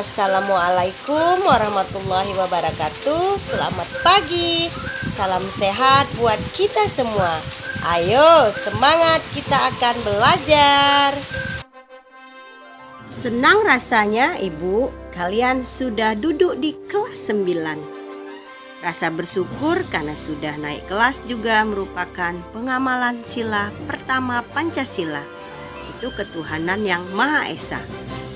Assalamualaikum warahmatullahi wabarakatuh. Selamat pagi. Salam sehat buat kita semua. Ayo semangat, kita akan belajar. Senang rasanya Ibu, kalian sudah duduk di kelas 9. Rasa bersyukur karena sudah naik kelas juga merupakan pengamalan sila pertama Pancasila. Itu ketuhanan yang Maha Esa.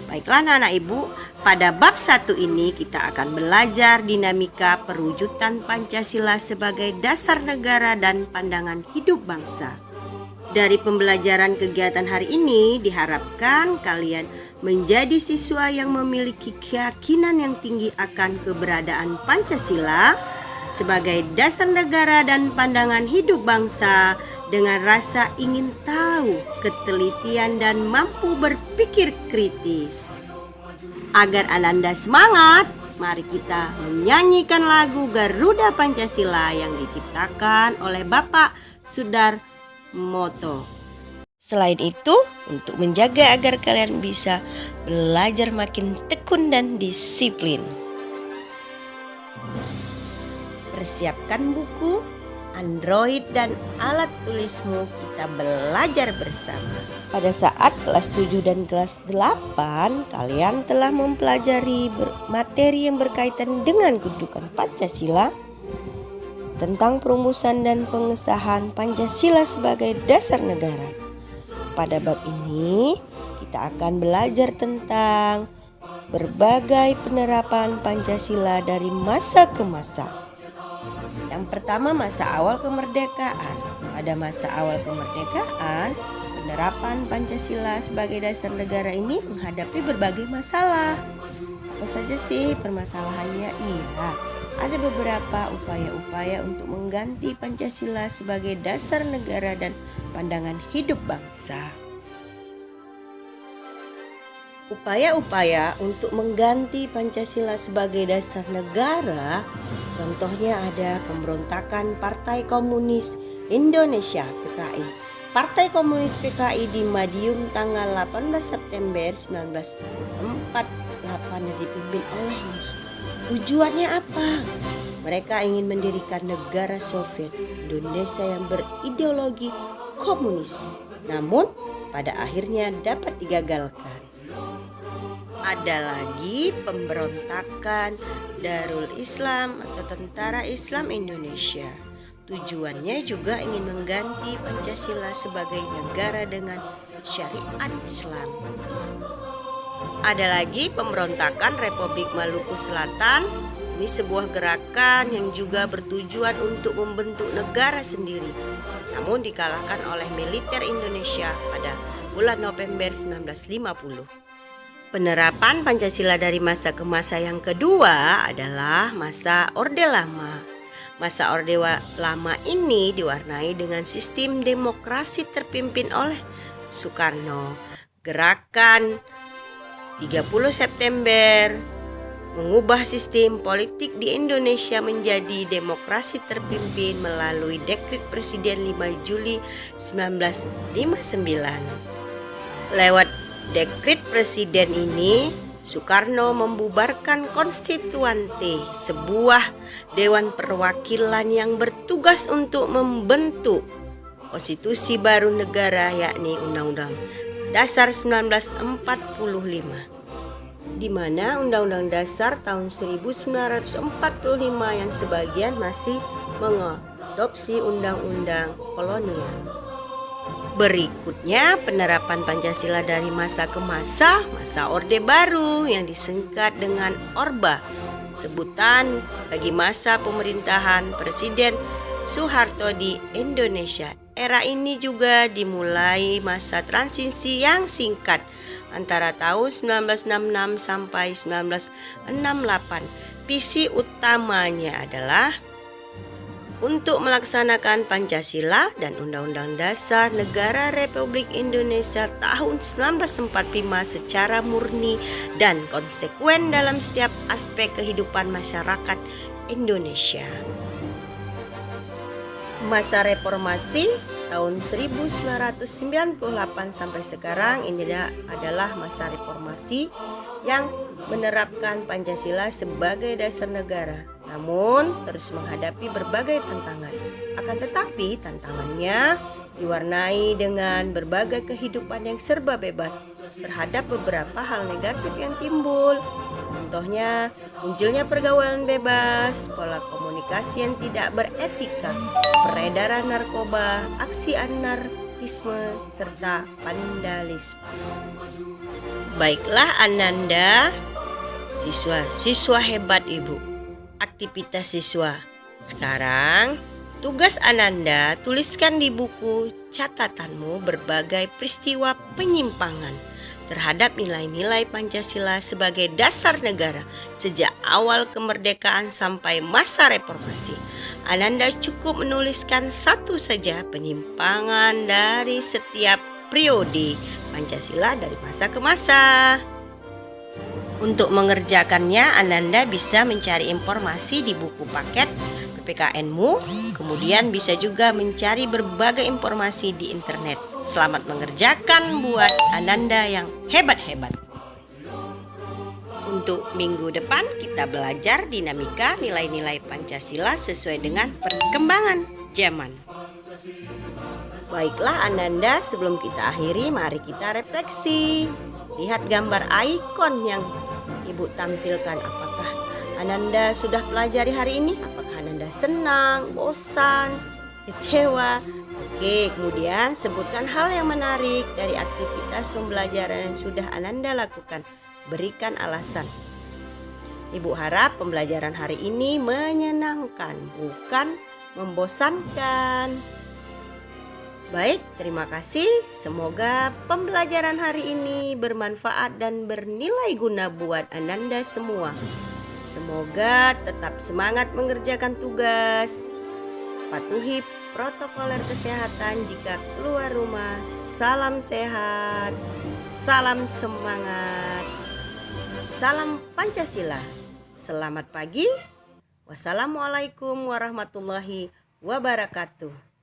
Baiklah anak-anak Ibu, pada bab 1 ini kita akan belajar dinamika perwujudan Pancasila sebagai dasar negara dan pandangan hidup bangsa. Dari pembelajaran kegiatan hari ini diharapkan kalian menjadi siswa yang memiliki keyakinan yang tinggi akan keberadaan Pancasila sebagai dasar negara dan pandangan hidup bangsa dengan rasa ingin tahu, ketelitian dan mampu berpikir kritis. Agar Ananda semangat, mari kita menyanyikan lagu Garuda Pancasila yang diciptakan oleh Bapak Sudarmoto. Selain itu, untuk menjaga agar kalian bisa belajar makin tekun dan disiplin, persiapkan buku, Android dan alat tulismu, kita belajar bersama. Pada saat kelas 7 dan kelas 8, kalian telah mempelajari materi yang berkaitan dengan kedudukan Pancasila, tentang perumusan dan pengesahan Pancasila sebagai dasar negara. Pada bab ini, kita akan belajar tentang berbagai penerapan Pancasila dari masa ke masa. Yang pertama, masa awal kemerdekaan. Pada masa awal kemerdekaan, penerapan Pancasila sebagai dasar negara ini menghadapi berbagai masalah. Apa saja sih permasalahannya? Iya, ada beberapa upaya-upaya untuk mengganti Pancasila sebagai dasar negara dan pandangan hidup bangsa. Upaya-upaya untuk mengganti Pancasila sebagai dasar negara, contohnya ada pemberontakan Partai Komunis Indonesia (PKI). Partai Komunis PKI di Madiun tanggal 18 September 1948 yang dipimpin oleh Mus. Tujuannya apa? Mereka ingin mendirikan negara Soviet Indonesia yang berideologi komunis. Namun pada akhirnya dapat digagalkan. Ada lagi pemberontakan Darul Islam atau Tentara Islam Indonesia. Tujuannya juga ingin mengganti Pancasila sebagai negara dengan syariat Islam. Ada lagi pemberontakan Republik Maluku Selatan. Ini sebuah gerakan yang juga bertujuan untuk membentuk negara sendiri, namun dikalahkan oleh militer Indonesia pada bulan November 1950. Penerapan Pancasila dari masa ke masa yang kedua adalah masa Orde Lama. Masa Orde Lama ini diwarnai dengan sistem demokrasi terpimpin oleh Soekarno. Gerakan 30 September mengubah sistem politik di Indonesia menjadi demokrasi terpimpin melalui Dekret Presiden 5 Juli 1959. Lewat Dekret Presiden ini, Soekarno membubarkan Konstituante, sebuah dewan perwakilan yang bertugas untuk membentuk konstitusi baru negara, yakni Undang-Undang Dasar 1945, di mana Undang-Undang Dasar tahun 1945 yang sebagian masih mengadopsi undang-undang kolonial. Berikutnya, penerapan Pancasila dari masa ke masa, masa Orde Baru yang disingkat dengan Orba, sebutan bagi masa pemerintahan Presiden Soeharto di Indonesia. Era ini juga dimulai masa transisi yang singkat antara tahun 1966 sampai 1968. Visi utamanya adalah untuk melaksanakan Pancasila dan Undang-Undang Dasar Negara Republik Indonesia tahun 1945 secara murni dan konsekuen dalam setiap aspek kehidupan masyarakat Indonesia. Masa reformasi tahun 1998 sampai sekarang ini adalah masa reformasi yang menerapkan Pancasila sebagai dasar negara, namun terus menghadapi berbagai tantangan. Akan tetapi tantangannya diwarnai dengan berbagai kehidupan yang serba bebas terhadap beberapa hal negatif yang timbul. Contohnya, munculnya pergaulan bebas, pola komunikasi yang tidak beretika, peredaran narkoba, aksi anarkisme, serta vandalisme. Baiklah Ananda, siswa hebat Ibu. Aktivitas siswa. Sekarang, tugas Ananda tuliskan di buku catatanmu berbagai peristiwa penyimpangan terhadap nilai-nilai Pancasila sebagai dasar negara sejak awal kemerdekaan sampai masa reformasi. Ananda cukup menuliskan satu saja penyimpangan dari setiap periode Pancasila dari masa ke masa. Untuk mengerjakannya, Ananda bisa mencari informasi di buku paket PPKN-mu, kemudian bisa juga mencari berbagai informasi di internet. Selamat mengerjakan buat Ananda yang hebat-hebat. Untuk minggu depan kita belajar dinamika nilai-nilai Pancasila sesuai dengan perkembangan zaman. Baiklah Ananda, sebelum kita akhiri mari kita refleksi. Lihat gambar ikon yang Ibu tampilkan. Apakah Ananda sudah pelajari hari ini? Apakah Ananda senang, bosan, kecewa? Oke, kemudian sebutkan hal yang menarik dari aktivitas pembelajaran yang sudah Ananda lakukan. Berikan alasan. Ibu harap pembelajaran hari ini menyenangkan, bukan membosankan. Baik, terima kasih. Semoga pembelajaran hari ini bermanfaat dan bernilai guna buat Ananda semua. Semoga tetap semangat mengerjakan tugas. Patuhi protokoler kesehatan jika keluar rumah. Salam sehat, salam semangat, salam Pancasila. Selamat pagi. Wassalamualaikum warahmatullahi wabarakatuh.